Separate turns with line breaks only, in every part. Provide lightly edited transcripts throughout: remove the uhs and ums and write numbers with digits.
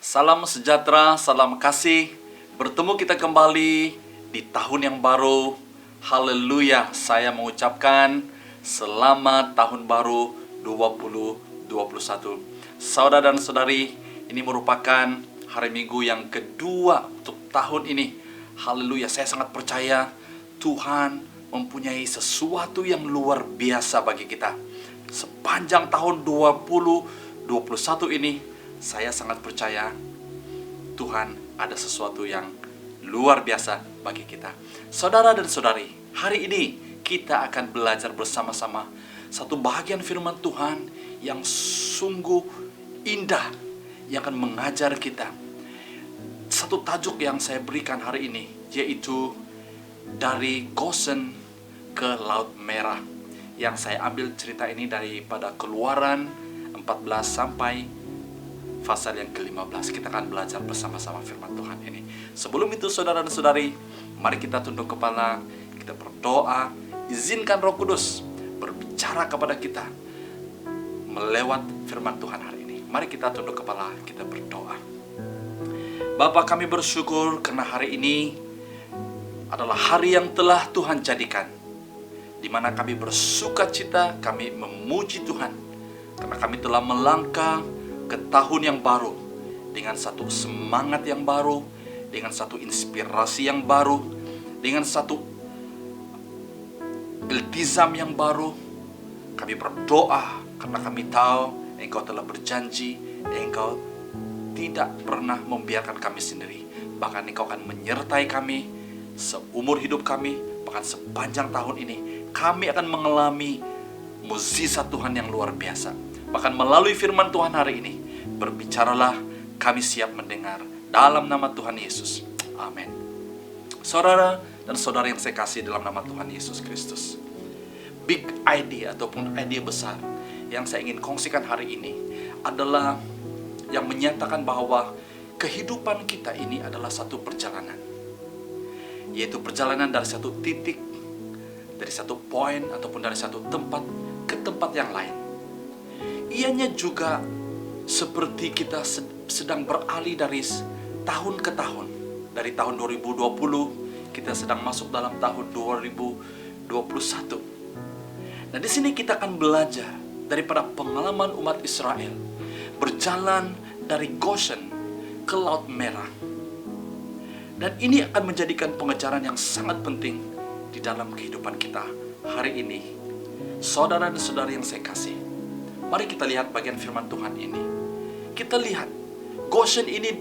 Salam sejahtera, salam kasih. Bertemu kita kembali di tahun yang baru. Haleluya, saya mengucapkan selamat tahun baru 2021. Saudara dan saudari, ini merupakan hari Minggu yang kedua untuk tahun ini. Haleluya, saya sangat percaya Tuhan mempunyai sesuatu yang luar biasa bagi kita. Sepanjang tahun 2021 ini, saya sangat percaya Tuhan ada sesuatu yang luar biasa bagi kita. Saudara dan saudari, hari ini kita akan belajar bersama-sama satu bagian firman Tuhan yang sungguh indah, yang akan mengajar kita. Satu tajuk yang saya berikan hari ini, yaitu dari Goshen ke Laut Merah. Yang saya ambil cerita ini daripada Keluaran 14 sampai pasal yang ke-15. Kita akan belajar bersama-sama firman Tuhan ini. Sebelum itu, saudara dan saudari, mari kita tunduk kepala, kita berdoa, izinkan Roh Kudus berbicara kepada kita melewat firman Tuhan hari ini. Mari kita tunduk kepala, kita berdoa. Bapa, kami bersyukur karena hari ini adalah hari yang telah Tuhan jadikan, di mana kami bersuka cita, kami memuji Tuhan karena kami telah melangkah ke tahun yang baru dengan satu semangat yang baru, dengan satu inspirasi yang baru, dengan satu iltizam yang baru. Kami berdoa karena kami tahu Engkau telah berjanji, Engkau tidak pernah membiarkan kami sendiri. Bahkan Engkau akan menyertai kami seumur hidup kami, bahkan sepanjang tahun ini. Kami akan mengalami mukjizat Tuhan yang luar biasa. Bahkan melalui firman Tuhan hari ini, berbicaralah, kami siap mendengar. Dalam nama Tuhan Yesus, amin. Saudara dan saudara yang saya kasih dalam nama Tuhan Yesus Kristus, big idea ataupun ide besar yang saya ingin kongsikan hari ini adalah yang menyatakan bahwa kehidupan kita ini adalah satu perjalanan, yaitu perjalanan dari satu titik, dari satu poin ataupun dari satu tempat ke tempat yang lain. Ianya juga seperti kita sedang beralih dari tahun ke tahun. Dari tahun 2020 kita sedang masuk dalam tahun 2021. Nah, di sini kita akan belajar daripada pengalaman umat Israel berjalan dari Goshen ke Laut Merah. Dan ini akan menjadikan pengajaran yang sangat penting di dalam kehidupan kita hari ini. Saudara dan saudari yang saya kasih, mari kita lihat bagian firman Tuhan ini. Kita lihat Goshen ini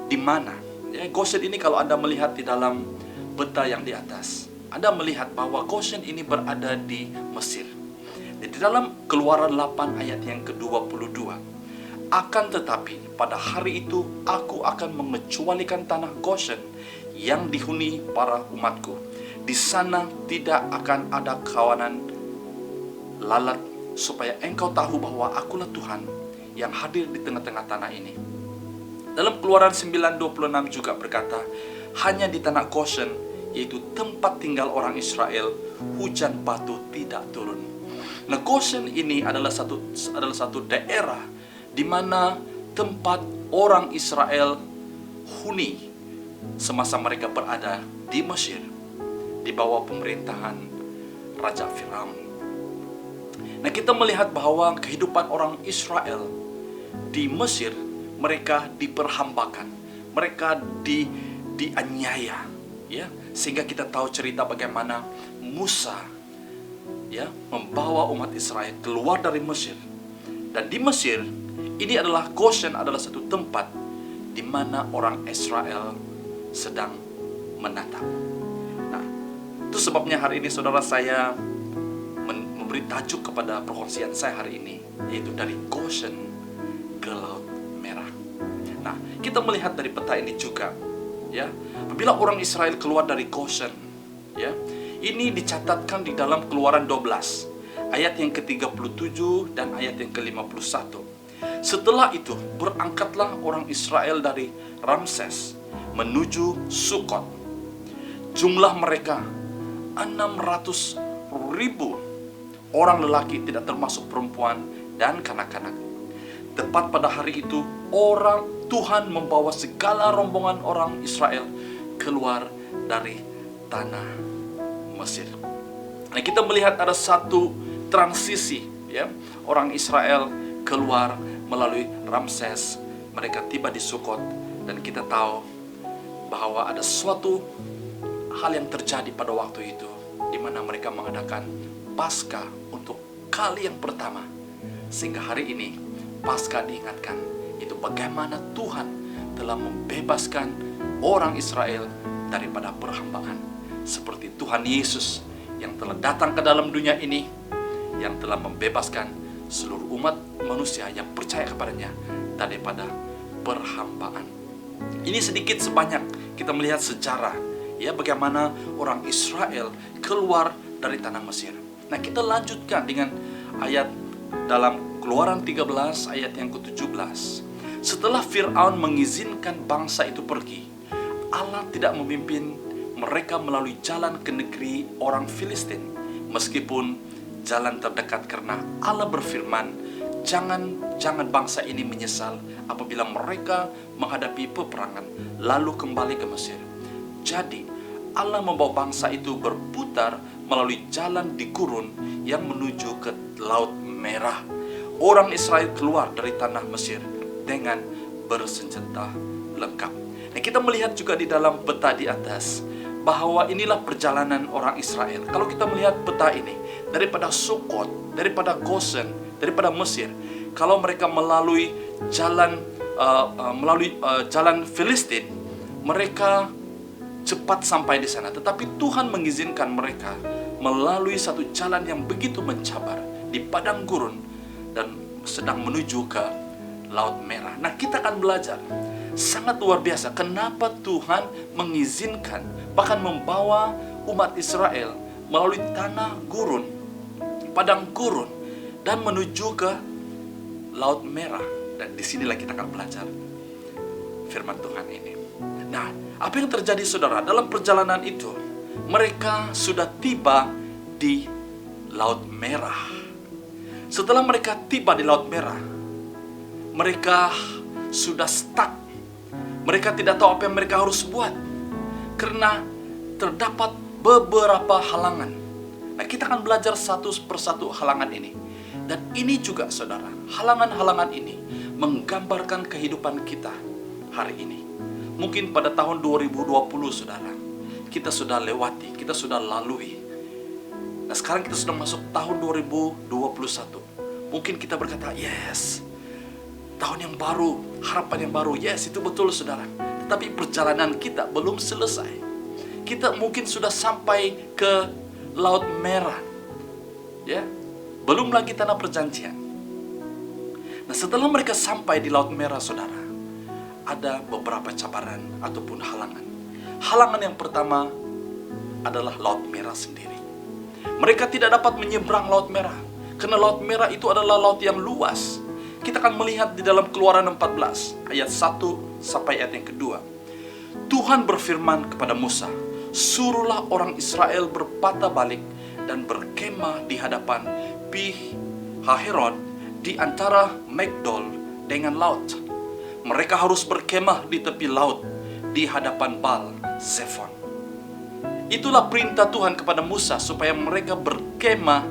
di mana? Ya, Goshen ini kalau Anda melihat di dalam peta yang di atas, Anda melihat bahwa Goshen ini berada di Mesir. Di dalam Keluaran 8 ayat yang ke-22, akan tetapi pada hari itu aku akan mengecualikan tanah Goshen yang dihuni para umatku. Di sana tidak akan ada kawanan lalat, supaya engkau tahu bahwa akulah Tuhan yang hadir di tengah-tengah tanah ini. Dalam Keluaran 9:26 juga berkata, hanya di tanah Goshen, yaitu tempat tinggal orang Israel, hujan batu tidak turun. Nah, Goshen ini adalah satu daerah di mana tempat orang Israel huni semasa mereka berada di Mesir, di bawah pemerintahan Raja Firaun. Nah, kita melihat bahwa kehidupan orang Israel di Mesir, mereka diperhambakan, mereka dianiaya, ya, sehingga kita tahu cerita bagaimana Musa, ya, membawa umat Israel keluar dari Mesir. Dan di Mesir ini adalah Goshen, adalah satu tempat di mana orang Israel sedang menatap. Nah, itu sebabnya hari ini saudara saya memberi tajuk kepada perkongsian saya hari ini, yaitu dari Goshen ke Laut Merah. Nah, kita melihat dari peta ini juga, ya, apabila orang Israel keluar dari Goshen, ya, ini dicatatkan di dalam Keluaran 12 ayat yang ke-37 dan ayat yang ke-51. Setelah itu berangkatlah orang Israel dari Ramses menuju Sukot. Jumlah mereka 600.000 orang lelaki, tidak termasuk perempuan dan kanak-kanak. Tepat pada hari itu Tuhan membawa segala rombongan orang Israel keluar dari tanah Mesir. Nah, kita melihat ada satu transisi, ya. Orang Israel keluar melalui Ramses, mereka tiba di Sukot, dan kita tahu bahwa ada suatu hal yang terjadi pada waktu itu, di mana mereka mengadakan Paskah untuk kali yang pertama. Sehingga hari ini Paskah diingatkan, itu bagaimana Tuhan telah membebaskan orang Israel daripada perhambaan. Seperti Tuhan Yesus yang telah datang ke dalam dunia ini, yang telah membebaskan seluruh umat manusia yang percaya kepadanya daripada perhambaan. Ini sedikit sebanyak kita melihat sejarah, ya, bagaimana orang Israel keluar dari tanah Mesir. Nah, kita lanjutkan dengan ayat dalam Keluaran 13 ayat yang ke-17. Setelah Fir'aun mengizinkan bangsa itu pergi, Allah tidak memimpin mereka melalui jalan ke negeri orang Filistin, meskipun jalan terdekat, karena Allah berfirman, jangan bangsa ini menyesal apabila mereka menghadapi peperangan lalu kembali ke Mesir. Jadi Allah membawa bangsa itu berputar melalui jalan di gurun yang menuju ke Laut Merah. Orang Israel keluar dari tanah Mesir dengan bersenjata lengkap. Nah, kita melihat juga di dalam peta di atas bahwa inilah perjalanan orang Israel. Kalau kita melihat peta ini, daripada Sukot, daripada Gosen, daripada Mesir, kalau mereka melalui jalan jalan Filistin, mereka cepat sampai di sana. Tetapi Tuhan mengizinkan mereka melalui satu jalan yang begitu mencabar di padang gurun dan sedang menuju ke Laut Merah. Nah, kita akan belajar sangat luar biasa kenapa Tuhan mengizinkan, bahkan membawa umat Israel melalui tanah gurun, padang gurun, dan menuju ke Laut Merah. Dan disinilah kita akan belajar firman Tuhan ini. Nah, apa yang terjadi, saudara? Dalam perjalanan itu, mereka sudah tiba di Laut Merah. Setelah mereka tiba di Laut Merah, mereka sudah stuck. Mereka tidak tahu apa yang mereka harus buat, karena terdapat beberapa halangan. Nah, kita akan belajar satu persatu halangan ini. Dan ini juga, saudara, halangan-halangan ini menggambarkan kehidupan kita hari ini. Mungkin pada tahun 2020, saudara, kita sudah lewati, kita sudah lalui. Nah, sekarang kita sudah masuk tahun 2021. Mungkin kita berkata, yes, tahun yang baru, harapan yang baru. Yes, itu betul, saudara. Tetapi perjalanan kita belum selesai. Kita mungkin sudah sampai ke Laut Merah, ya, belum lagi tanah perjanjian. Nah, setelah mereka sampai di Laut Merah, saudara, ada beberapa cabaran ataupun halangan. Halangan yang pertama adalah Laut Merah sendiri. Mereka tidak dapat menyeberang Laut Merah, karena Laut Merah itu adalah laut yang luas. Kita akan melihat di dalam Keluaran 14 ayat 1 sampai ayat yang kedua. Tuhan berfirman kepada Musa, suruhlah orang Israel berpatah balik dan berkemah di hadapan Pi Hahiron di antara Migdol dengan laut. Mereka harus berkemah di tepi laut di hadapan Baal Zephon. Itulah perintah Tuhan kepada Musa supaya mereka berkemah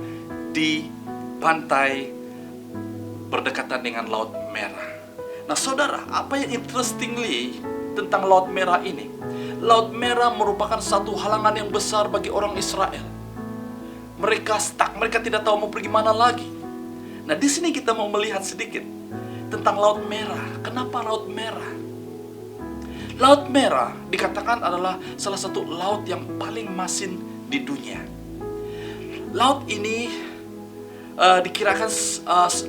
di pantai berdekatan dengan Laut Merah. Nah, saudara, apa yang interestingly tentang Laut Merah ini? Laut Merah merupakan satu halangan yang besar bagi orang Israel. Mereka stuck, mereka tidak tahu mau pergi mana lagi. Nah, di sini kita mau melihat sedikit tentang Laut Merah. Kenapa Laut Merah? Laut Merah dikatakan adalah salah satu laut yang paling masin di dunia. Laut ini dikirakan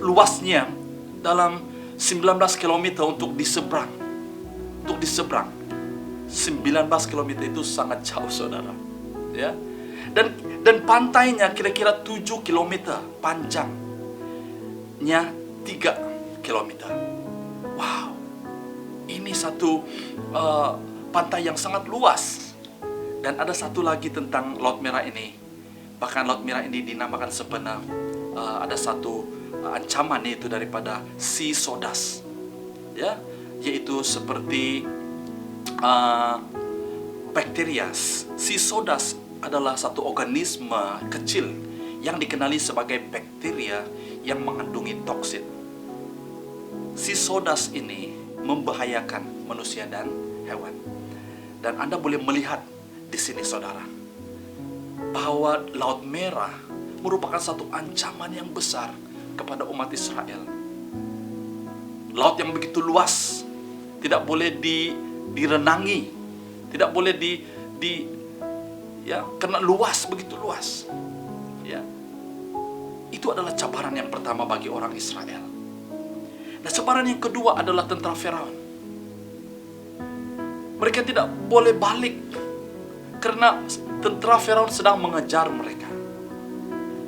luasnya dalam 19 km untuk diseberang. 19 km itu sangat jauh, saudara. Ya. Dan pantainya kira-kira 7 km, panjangnya 3 km. Wow. Ini satu pantai yang sangat luas. Dan ada satu lagi tentang Laut Merah ini. Bahkan Laut Merah ini dinamakan sebenarnya ada satu ancaman, yaitu daripada sea sodas. ya, yaitu seperti bakteria. Sisodas adalah satu organisme kecil yang dikenali sebagai bakteria yang mengandungi toksin. Sisodas ini membahayakan manusia dan hewan. Dan Anda boleh melihat di sini, saudara, bahwa Laut Merah merupakan satu ancaman yang besar kepada umat Israel. Laut yang begitu luas, tidak boleh direnangi, tidak boleh karena luas, begitu luas. Ya. Itu adalah cabaran yang pertama bagi orang Israel. Nah, cabaran yang kedua adalah tentara Firaun. Mereka tidak boleh balik karena tentara Firaun sedang mengejar mereka.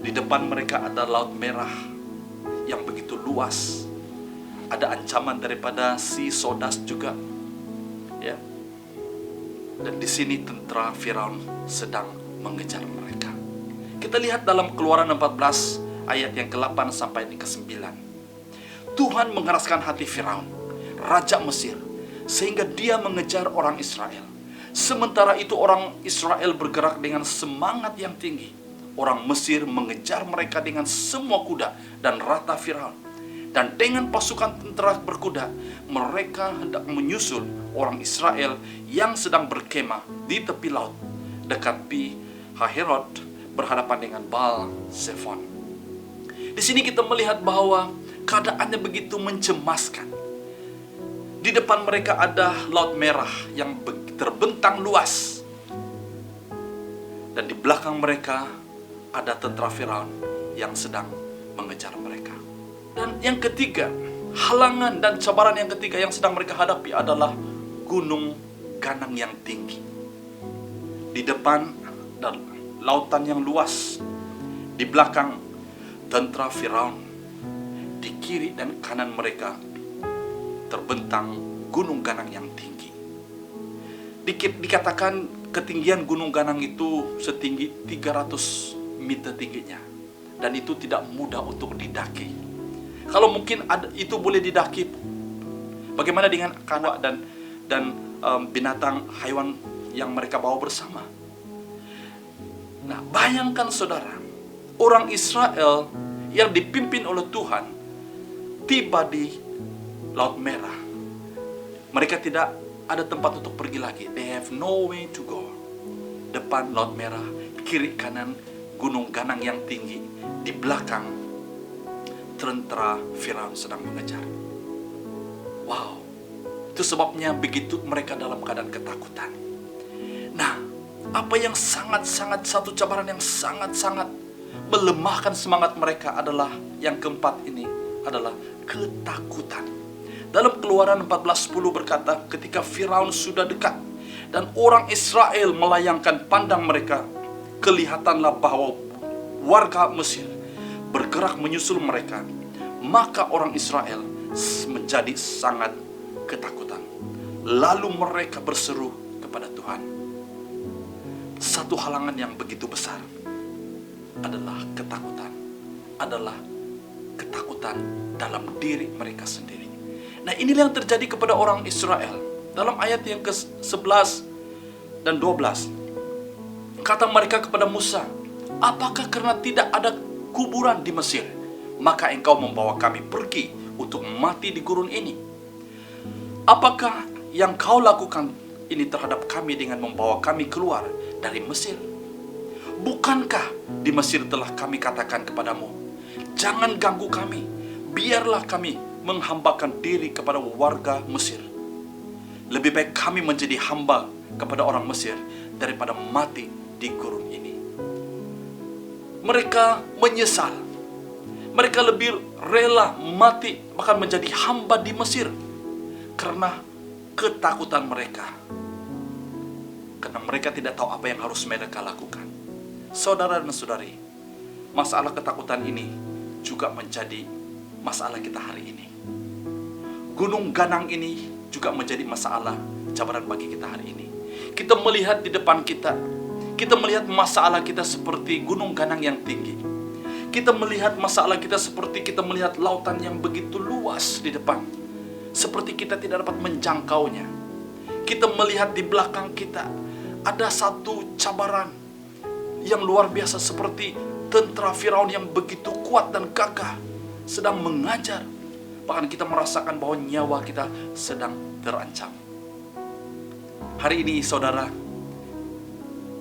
Di depan mereka ada Laut Merah yang begitu luas. Ada ancaman daripada Sisodas juga. Ya. Dan di sini tentara Firaun sedang mengejar mereka. Kita lihat dalam Keluaran 14 ayat yang ke-8 sampai ke-9. Tuhan mengeraskan hati Firaun, raja Mesir, sehingga dia mengejar orang Israel. Sementara itu orang Israel bergerak dengan semangat yang tinggi. Orang Mesir mengejar mereka dengan semua kuda dan rata Firaun. Dan dengan pasukan tentara berkuda, mereka hendak menyusul orang Israel yang sedang berkemah di tepi laut, dekat Pi Hahirot, berhadapan dengan Baal Zephon. Di sini kita melihat bahwa keadaannya begitu mencemaskan. Di depan mereka ada Laut Merah yang terbentang luas. Dan di belakang mereka ada tentara Firaun yang sedang mengejar mereka. Dan yang ketiga, halangan dan cabaran yang ketiga yang sedang mereka hadapi adalah gunung ganang yang tinggi. Di depan dan lautan yang luas, di belakang tentara Firaun, di kiri dan kanan mereka terbentang gunung ganang yang tinggi. Dikatakan ketinggian gunung ganang itu setinggi 300 meter tingginya. Dan itu tidak mudah untuk didaki. Kalau mungkin itu boleh didaki, bagaimana dengan kanak dan binatang hewan yang mereka bawa bersama? Nah, bayangkan saudara, orang Israel yang dipimpin oleh Tuhan tiba di Laut Merah. Mereka tidak ada tempat untuk pergi lagi. They have no way to go. Depan Laut Merah, kiri kanan gunung ganang yang tinggi, di belakang tentara Firaun sedang mengejar. Wow, itu sebabnya begitu mereka dalam keadaan ketakutan. Nah, apa yang satu cabaran yang sangat-sangat melemahkan semangat mereka adalah yang keempat ini, adalah ketakutan. Dalam Keluaran 14:10 berkata, ketika Firaun sudah dekat dan orang Israel melayangkan pandang mereka, kelihatanlah bahwa warga Mesir bergerak menyusul mereka. Maka orang Israel menjadi sangat ketakutan. Lalu mereka berseru kepada Tuhan. Satu halangan yang begitu besar adalah ketakutan. Adalah ketakutan dalam diri mereka sendiri. Nah, inilah yang terjadi kepada orang Israel. Dalam ayat yang ke-11 dan 12. Kata mereka kepada Musa, apakah karena tidak ada kuburan di Mesir, maka engkau membawa kami pergi untuk mati di gurun ini? Apakah yang kau lakukan ini terhadap kami dengan membawa kami keluar dari Mesir? Bukankah di Mesir telah kami katakan kepadamu, jangan ganggu kami, biarlah kami menghambakan diri kepada warga Mesir. Lebih baik kami menjadi hamba kepada orang Mesir daripada mati di gurun ini. Mereka menyesal. Mereka lebih rela mati, bahkan menjadi hamba di Mesir, karena ketakutan mereka. Karena mereka tidak tahu apa yang harus mereka lakukan. Saudara dan saudari, masalah ketakutan ini juga menjadi masalah kita hari ini. Gunung ganang ini juga menjadi masalah cabaran bagi kita hari ini. Kita melihat di depan kita, kita melihat masalah kita seperti gunung ganang yang tinggi. Kita melihat masalah kita seperti kita melihat lautan yang begitu luas di depan. seperti kita tidak dapat menjangkaunya. Kita melihat di belakang kita ada satu cabaran yang luar biasa, seperti tentara Firaun yang begitu kuat dan gagah sedang mengajar. Bahkan kita merasakan bahwa nyawa kita sedang terancam. Hari ini saudara,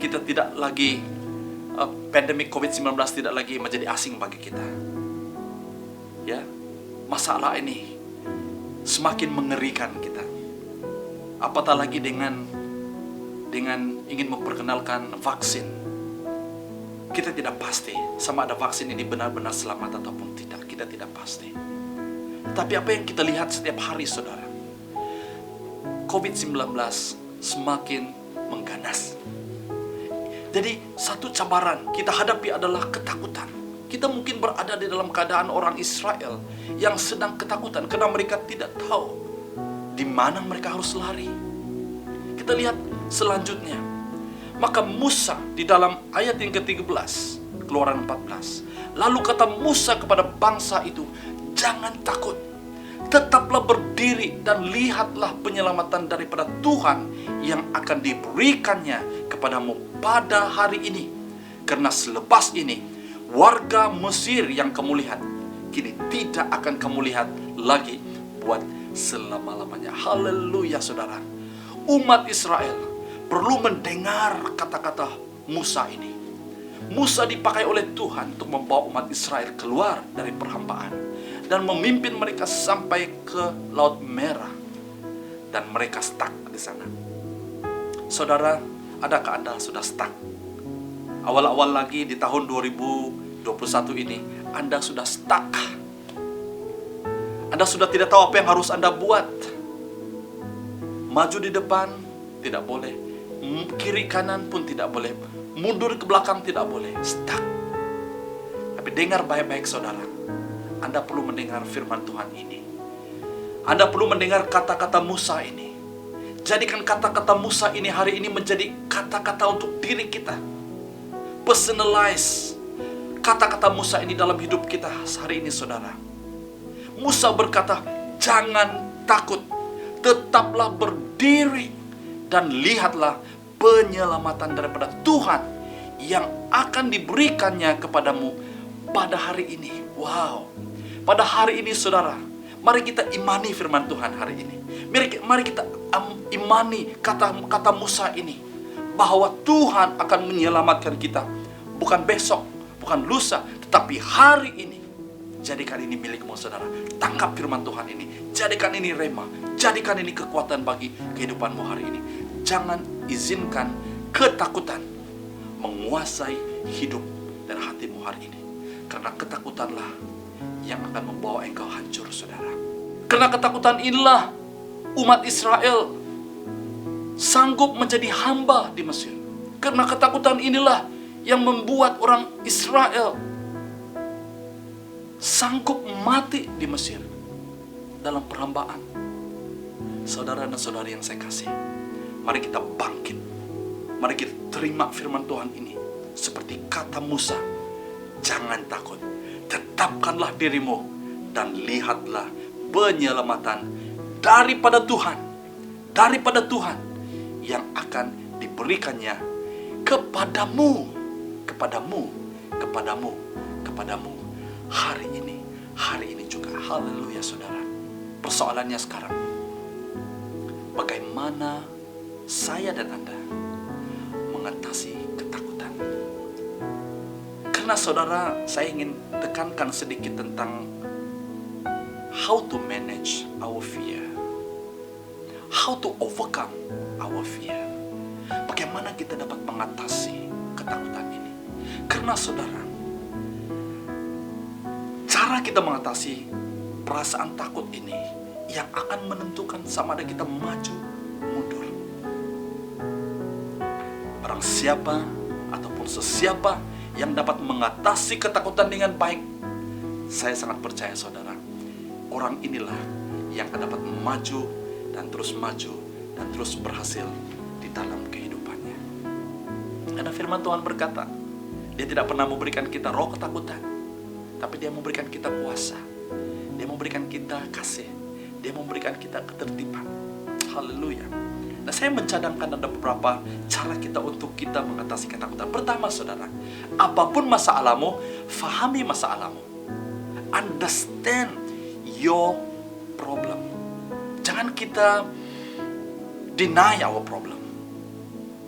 kita tidak lagi, pandemi COVID-19 tidak lagi menjadi asing bagi kita. Ya, masalah ini semakin mengerikan kita. Apatah lagi dengan ingin memperkenalkan vaksin. Kita tidak pasti sama ada vaksin ini benar-benar selamat ataupun tidak. Kita tidak pasti. Tapi apa yang kita lihat setiap hari saudara, COVID-19 semakin mengganas. Jadi satu cabaran kita hadapi adalah ketakutan. Kita mungkin berada di dalam keadaan orang Israel yang sedang ketakutan karena mereka tidak tahu di mana mereka harus lari. Kita lihat selanjutnya. Maka Musa di dalam ayat yang ke-13, Keluaran 14. Lalu kata Musa kepada bangsa itu, jangan takut, tetaplah berdiri dan lihatlah penyelamatan daripada Tuhan yang akan diberikannya kepadamu pada hari ini. Karena selepas ini, warga Mesir yang kamu lihat, kini tidak akan kamu lihat lagi buat selama-lamanya. Haleluya saudara. Umat Israel perlu mendengar kata-kata Musa ini. Musa dipakai oleh Tuhan untuk membawa umat Israel keluar dari perhambaan dan memimpin mereka sampai ke Laut Merah, dan mereka stuck di sana. Saudara, adakah Anda sudah stuck? Awal-awal lagi di tahun 2021 ini, Anda sudah stuck. Anda sudah tidak tahu apa yang harus Anda buat. Maju di depan tidak boleh, kiri kanan pun tidak boleh, mundur ke belakang tidak boleh, stuck. Tapi dengar baik-baik saudara, Anda perlu mendengar firman Tuhan ini. Anda perlu mendengar kata-kata Musa ini. Jadikan kata-kata Musa ini hari ini menjadi kata-kata untuk diri kita. Personalize kata-kata Musa ini dalam hidup kita hari ini saudara. Musa berkata, jangan takut, tetaplah berdiri dan lihatlah penyelamatan daripada Tuhan yang akan diberikannya kepadamu pada hari ini. Wow. Pada hari ini saudara, mari kita imani firman Tuhan hari ini. Mari kita imani kata Musa ini, bahwa Tuhan akan menyelamatkan kita. Bukan besok, bukan lusa, tetapi hari ini. Jadikan ini milikmu saudara. Tangkap firman Tuhan ini. Jadikan ini rema. Jadikan ini kekuatan bagi kehidupanmu hari ini. Jangan izinkan ketakutan menguasai hidup dan hatimu hari ini. Karena ketakutanlah yang akan membawa engkau hancur saudara. Karena ketakutan inilah umat Israel sanggup menjadi hamba di Mesir. Karena ketakutan inilah yang membuat orang Israel sanggup mati di Mesir dalam perhambaan. Saudara dan saudari yang saya kasih, mari kita bangkit. Mari kita terima firman Tuhan ini seperti kata Musa. Jangan takut, tetapkanlah dirimu dan lihatlah penyelamatan daripada Tuhan yang akan diberikannya kepadamu hari ini juga. Haleluya saudara. Persoalannya sekarang, bagaimana saya dan Anda mengatasi ketakutan? Karena saudara, saya ingin tekankan sedikit tentang how to manage our fear, how to overcome our fear. Bagaimana kita dapat mengatasi ketakutan ini? Karena saudara, cara kita mengatasi perasaan takut ini yang akan menentukan sama ada kita maju mundur. Barang siapa ataupun sesiapa yang dapat mengatasi ketakutan dengan baik, saya sangat percaya saudara, orang inilah yang akan dapat maju dan terus berhasil di dalam kehidupannya. Karena firman Tuhan berkata, Dia tidak pernah memberikan kita roh ketakutan, tapi Dia memberikan kita kuasa. Dia memberikan kita kasih. Dia memberikan kita ketertiban. Haleluya. Nah, saya mencadangkan ada beberapa cara kita untuk kita mengatasi ketakutan. Pertama, saudara, apapun masalahmu, fahami masalahmu. Understand your problem. Jangan kita deny our problem.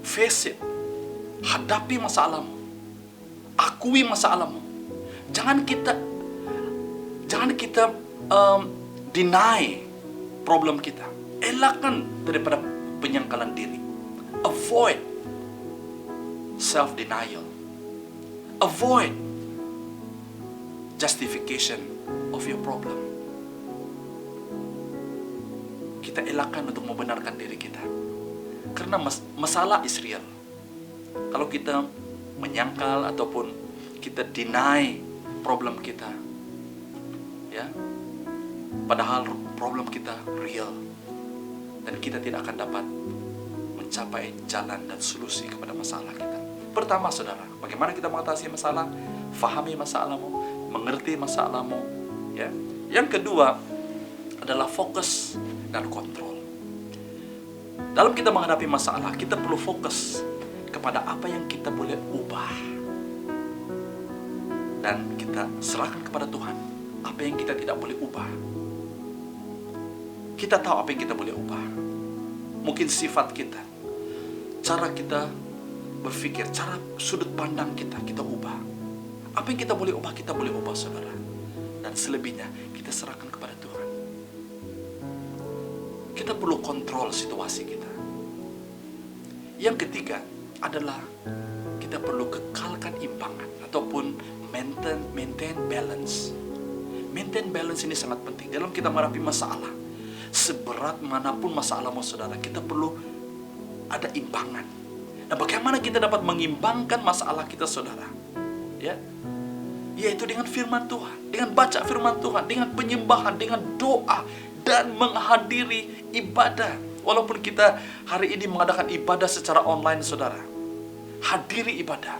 Face it. Hadapi masalahmu. Akui masalahmu. Jangan kita deny problem kita. Elakkan daripada penyangkalan diri. Avoid self-denial. Avoid justification of your problem. Kita elakkan untuk membenarkan diri kita. Karena masalah is real. Kalau kita menyangkal ataupun kita deny problem kita, ya, padahal problem kita real, dan kita tidak akan dapat mencapai jalan dan solusi kepada masalah kita. Pertama, saudara, bagaimana kita mengatasi masalah? Fahami masalahmu, mengerti masalahmu, ya. Yang kedua adalah fokus dan kontrol. Dalam kita menghadapi masalah, kita perlu fokus kepada apa yang kita boleh ubah, dan kita serahkan kepada Tuhan apa yang kita tidak boleh ubah. Kita tahu apa yang kita boleh ubah. Mungkin sifat kita, cara kita berpikir, cara sudut pandang kita ubah. Apa yang kita boleh ubah, saudara. Dan selebihnya kita serahkan kepada Tuhan. Kita perlu kontrol situasi kita. Yang ketiga adalah kita perlu kekalkan imbangan ataupun maintain balance. Maintain balance ini sangat penting dalam kita menghadapi masalah. Seberat manapun masalahmu, saudara, kita perlu ada imbangan. Nah, bagaimana kita dapat mengimbangkan masalah kita, saudara? Ya, yaitu dengan firman Tuhan, dengan baca firman Tuhan, dengan penyembahan, dengan doa, dan menghadiri ibadah. Walaupun kita hari ini mengadakan ibadah secara online, saudara, hadiri ibadah,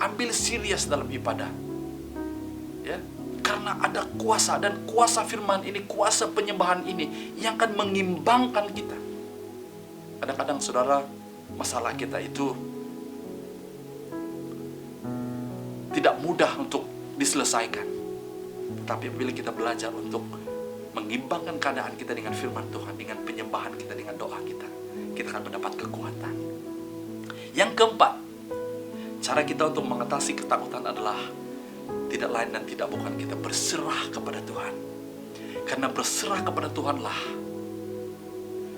ambil serius dalam ibadah, ya, karena ada kuasa, dan kuasa firman ini, kuasa penyembahan ini yang akan mengimbangkan kita. Kadang-kadang, saudara, masalah kita itu tidak mudah untuk diselesaikan. Tapi bila kita belajar untuk mengimbangkan keadaan kita dengan firman Tuhan, dengan penyembahan kita, dengan doa kita, kita akan mendapat kekuatan. Yang keempat, cara kita untuk mengatasi ketakutan adalah tidak lain dan tidak bukan kita berserah kepada Tuhan. Karena berserah kepada Tuhanlah,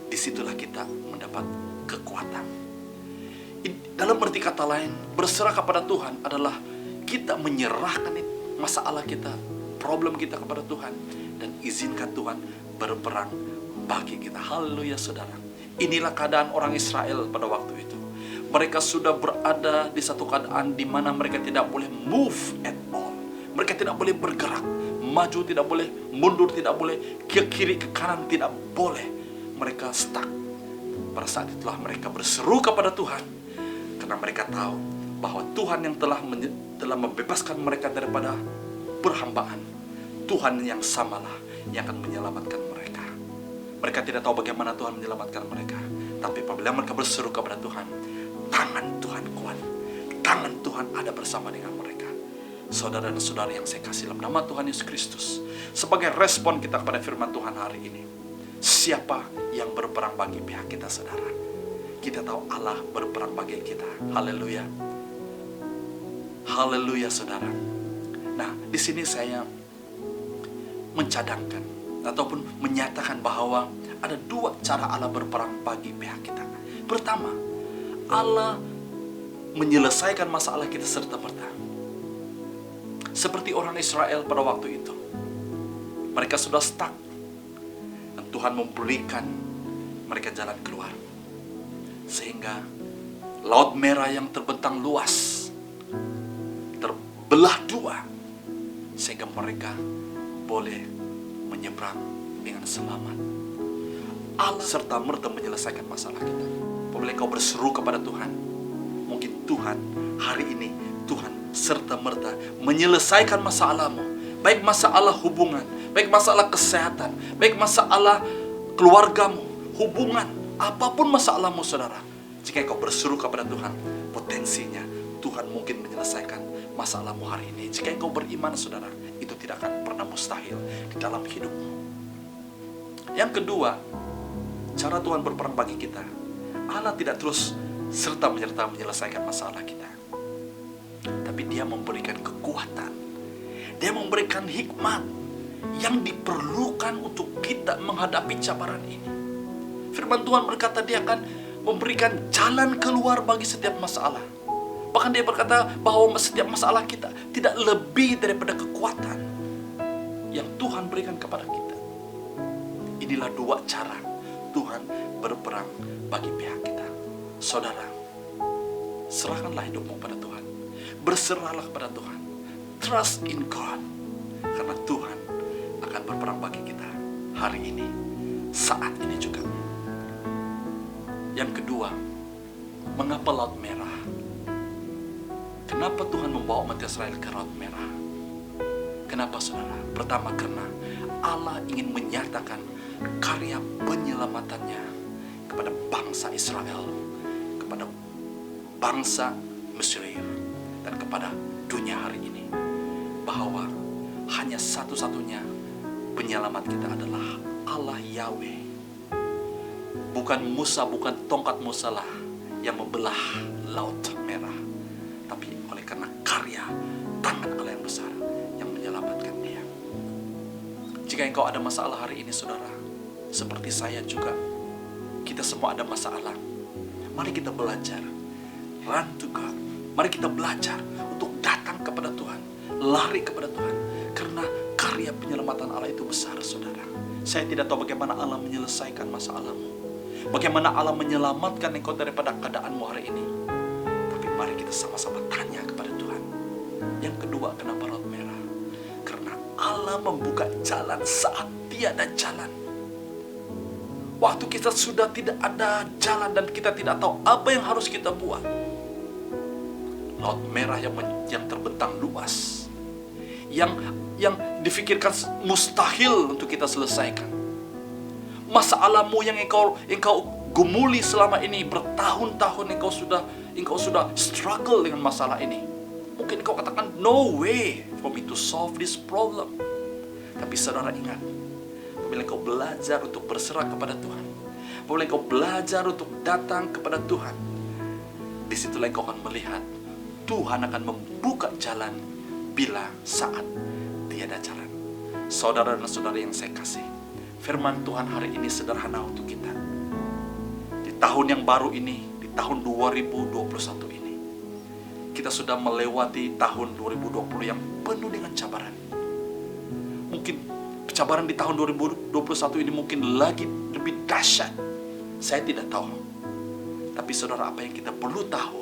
disitulah kita mendapat kekuatan. Dalam arti kata lain, berserah kepada Tuhan adalah kita menyerahkan masalah kita, problem kita kepada Tuhan, dan izinkan Tuhan berperang bagi kita. Haleluya, saudara. Inilah keadaan orang Israel pada waktu itu. Mereka sudah berada di satu keadaan di mana mereka tidak boleh move at all. Mereka tidak boleh bergerak, maju tidak boleh, mundur tidak boleh, ke kiri ke kanan tidak boleh. Mereka stuck. Pada saat itulah mereka berseru kepada Tuhan, karena mereka tahu bahwa Tuhan yang telah membebaskan mereka daripada perhambaan. Tuhan yang samalah yang akan menyelamatkan mereka. Mereka tidak tahu bagaimana Tuhan menyelamatkan mereka, tapi apabila mereka berseru kepada Tuhan, tangan Tuhan kuat, tangan Tuhan ada bersama dengan mereka. Saudara dan saudari yang saya kasih dalam nama Tuhan Yesus Kristus, sebagai respon kita kepada firman Tuhan hari ini, siapa yang berperang bagi pihak kita, saudara? Kita tahu Allah berperang bagi kita. Haleluya. Haleluya, saudara. Nah, di sini saya mencadangkan ataupun menyatakan bahwa ada dua cara Allah berperang bagi pihak kita. Pertama, Allah menyelesaikan masalah kita serta-merta. Seperti orang Israel pada waktu itu. Mereka sudah stuck, dan Tuhan memberikan mereka jalan keluar. Sehingga Laut Merah yang terbentang luas terbelah dua, sehingga mereka boleh menyeberang dengan selamat. Allah serta merta menyelesaikan masalah kita. Apabila kau berseru kepada Tuhan, mungkin Tuhan hari ini, Tuhan serta merta menyelesaikan masalahmu, baik masalah hubungan, baik masalah kesehatan, baik masalah keluargamu, hubungan, apapun masalahmu saudara, jika engkau berseru kepada Tuhan, potensinya Tuhan mungkin menyelesaikan masalahmu hari ini. Jika engkau beriman saudara, itu tidak akan pernah mustahil di dalam hidupmu. Yang kedua, cara Tuhan berperan bagi kita, Allah tidak terus serta menyelesaikan masalah kita, tapi Dia memberikan kekuatan, Dia memberikan hikmat yang diperlukan untuk kita menghadapi cabaran ini. Firman Tuhan berkata Dia akan memberikan jalan keluar bagi setiap masalah. Bahkan Dia berkata bahwa setiap masalah kita tidak lebih daripada kekuatan yang Tuhan berikan kepada kita. Inilah dua cara Tuhan berperang bagi pihak kita. Saudara, serahkanlah hidupmu pada Tuhan. Berserahlah kepada Tuhan. Trust in God. Karena Tuhan akan berperang bagi kita hari ini, saat ini juga. Yang kedua, mengapa Laut Merah? Kenapa Tuhan membawa umat Israel ke Laut Merah? Kenapa saudara? Pertama, karena Allah ingin menyatakan karya penyelamatannya kepada bangsa Israel, kepada bangsa Mesir, dan kepada dunia hari ini. Bahwa hanya satu-satunya penyelamat kita adalah Allah Yahweh. Bukan Musa, bukan tongkat Musa lah yang membelah Laut Merah, tapi oleh karena karya tangan Allah yang besar yang menyelamatkan dia. Jika engkau ada masalah hari ini saudara, seperti saya juga, kita semua ada masalah. Mari kita belajar, run to God. Mari kita belajar untuk datang kepada Tuhan, lari kepada Tuhan, karena karya penyelamatan Allah itu besar saudara. Saya tidak tahu bagaimana Allah menyelesaikan masalahmu, bagaimana Allah menyelamatkan engkau daripada keadaanmu hari ini. Tapi mari kita sama-sama tanya kepada Tuhan. Yang kedua, kenapa Laut Merah? Karena Allah membuka jalan saat tiada jalan. Waktu kita sudah tidak ada jalan dan kita tidak tahu apa yang harus kita buat, Laut Merah yang terbentang luas, yang difikirkan mustahil untuk kita selesaikan. Masalahmu yang engkau gumuli selama ini bertahun-tahun, engkau sudah struggle dengan masalah ini. Mungkin engkau katakan, no way for me to solve this problem. Tapi saudara ingat, apabila engkau belajar untuk berserah kepada Tuhan, apabila engkau belajar untuk datang kepada Tuhan, disitulah engkau akan melihat Tuhan akan membuka jalan bila saat tiada jalan. Saudara dan saudara yang saya kasih, firman Tuhan hari ini sederhana untuk kita. Di tahun yang baru ini, di tahun 2021 ini, kita sudah melewati tahun 2020 yang penuh dengan cabaran. Mungkin cabaran di tahun 2021 ini mungkin lagi lebih dahsyat. Saya tidak tahu. Tapi saudara, apa yang kita perlu tahu,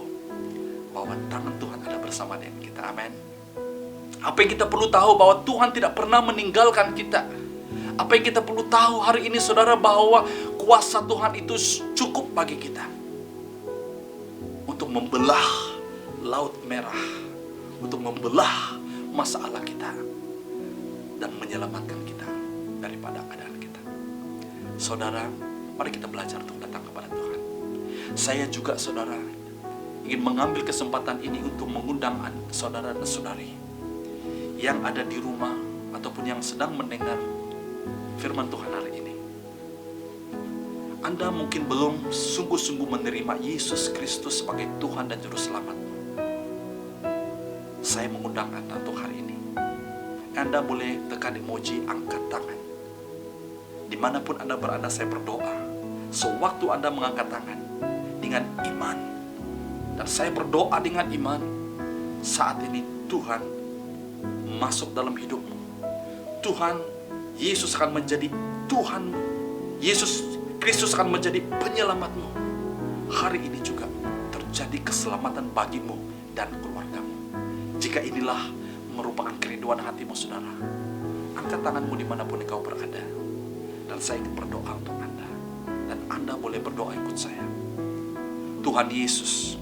bahwa tangan Tuhan ada bersama dengan kita. Amin. Apa yang kita perlu tahu, bahwa Tuhan tidak pernah meninggalkan kita. Apa yang kita perlu tahu hari ini saudara, bahwa kuasa Tuhan itu cukup bagi kita untuk membelah Laut Merah, untuk membelah masalah kita dan menyelamatkan kita daripada keadaan kita. Saudara, mari kita belajar untuk datang kepada Tuhan. Saya juga saudara ingin mengambil kesempatan ini untuk mengundang saudara dan saudari yang ada di rumah ataupun yang sedang mendengar firman Tuhan hari ini. Anda mungkin belum sungguh-sungguh menerima Yesus Kristus sebagai Tuhan dan Juru Selamat. Saya mengundang Anda untuk hari ini. Anda boleh tekan emoji angkat tangan. Dimanapun Anda berada, saya berdoa. Sewaktu Anda mengangkat tangan dengan iman, dan saya berdoa dengan iman, saat ini Tuhan masuk dalam hidupmu. Tuhan Yesus akan menjadi Tuhan. Yesus Kristus akan menjadi penyelamatmu. Hari ini juga terjadi keselamatan bagimu dan keluargamu. Jika inilah merupakan kerinduan hatimu saudara, angkat tanganmu dimanapun engkau berada, dan saya ingin berdoa untuk Anda. Dan Anda boleh berdoa ikut saya. Tuhan Yesus,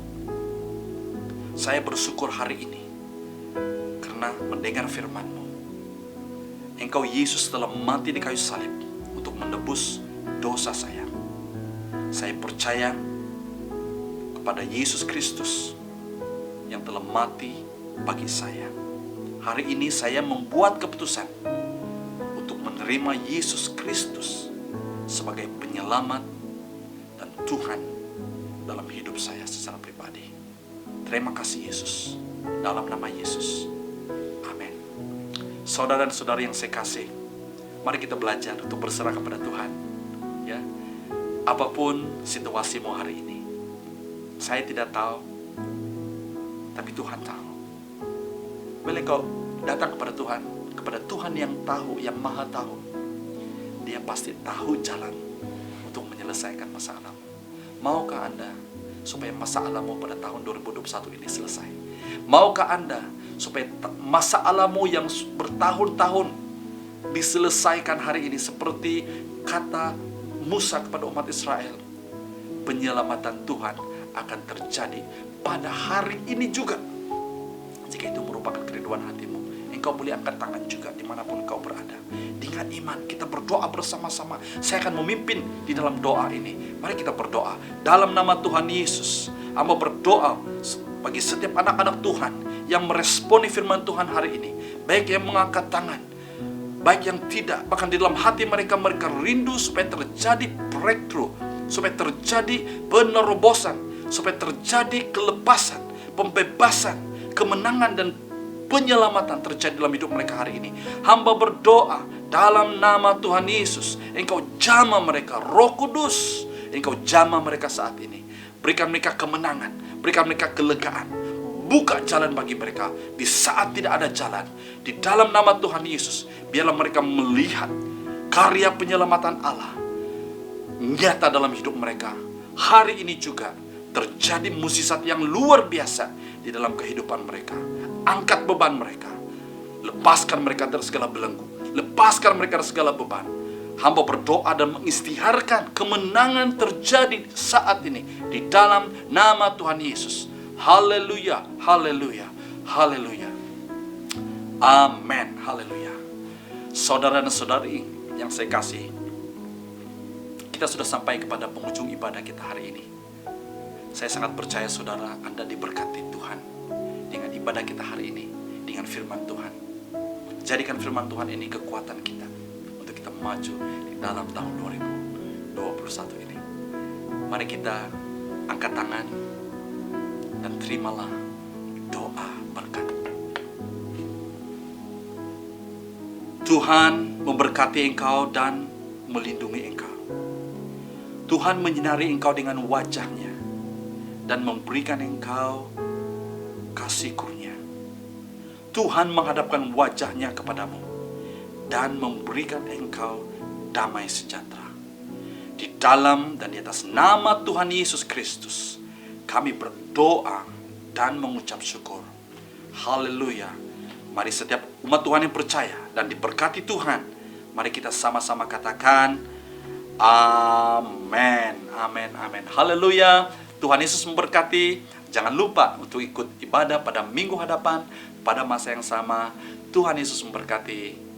saya bersyukur hari ini karena mendengar firman-Mu. Engkau Yesus telah mati di kayu salib untuk menebus dosa saya. Saya percaya kepada Yesus Kristus yang telah mati bagi saya. Hari ini saya membuat keputusan untuk menerima Yesus Kristus sebagai penyelamat dan Tuhan dalam hidup saya secara pribadi. Terima kasih Yesus. Dalam nama Yesus. Amin. Saudara dan saudari yang saya kasih, mari kita belajar untuk berserah kepada Tuhan. Ya, apapun situasimu hari ini, saya tidak tahu, tapi Tuhan tahu. Boleh kau datang kepada Tuhan yang tahu, yang maha tahu. Dia pasti tahu jalan untuk menyelesaikan masalah. Maukah Anda supaya masalahmu pada tahun 2021 ini selesai? Maukah Anda supaya masalahmu yang bertahun-tahun diselesaikan hari ini seperti kata Musa kepada umat Israel? Penyelamatan Tuhan akan terjadi pada hari ini juga. Jika itu merupakan kerinduan hatimu, engkau boleh angkat tangan juga dimanapun engkau berada. Dengan iman kita berdoa bersama-sama. Saya akan memimpin di dalam doa ini. Mari kita berdoa dalam nama Tuhan Yesus. Hamba berdoa bagi setiap anak-anak Tuhan yang meresponi firman Tuhan hari ini, baik yang mengangkat tangan, baik yang tidak, bahkan di dalam hati mereka rindu supaya terjadi breakthrough, supaya terjadi penerobosan, supaya terjadi kelepasan, pembebasan, kemenangan dan penyelamatan terjadi dalam hidup mereka hari ini. Hamba berdoa dalam nama Tuhan Yesus, Engkau jamah mereka, Roh Kudus, Engkau jamah mereka saat ini. Berikan mereka kemenangan, berikan mereka kelegaan. Buka jalan bagi mereka di saat tidak ada jalan. Di dalam nama Tuhan Yesus, biarlah mereka melihat karya penyelamatan Allah nyata dalam hidup mereka. Hari ini juga terjadi mukjizat yang luar biasa di dalam kehidupan mereka. Angkat beban mereka, lepaskan mereka dari segala belenggu, lepaskan mereka dari segala beban. Hamba berdoa dan mengistiharkan kemenangan terjadi saat ini di dalam nama Tuhan Yesus. Haleluya, haleluya, haleluya. Amin, haleluya. Saudara dan saudari yang saya kasih, kita sudah sampai kepada penghujung ibadah kita hari ini. Saya sangat percaya saudara, Anda diberkati Tuhan dengan ibadah kita hari ini, dengan firman Tuhan. Jadikan firman Tuhan ini kekuatan kita untuk kita maju di dalam tahun 2021 ini. Mari kita angkat tangan dan terimalah doa berkat. Tuhan memberkati engkau dan melindungi engkau. Tuhan menyinari engkau dengan wajah-Nya dan memberikan engkau kasih kurnia. Tuhan menghadapkan wajah-Nya kepadamu dan memberikan engkau damai sejahtera. Di dalam dan di atas nama Tuhan Yesus Kristus, kami berdoa dan mengucap syukur. Haleluya. Mari setiap umat Tuhan yang percaya dan diberkati Tuhan, mari kita sama-sama katakan amin, amin, amin. Haleluya. Tuhan Yesus memberkati. Jangan lupa untuk ikut ibadah pada minggu hadapan pada masa yang sama. Tuhan Yesus memberkati.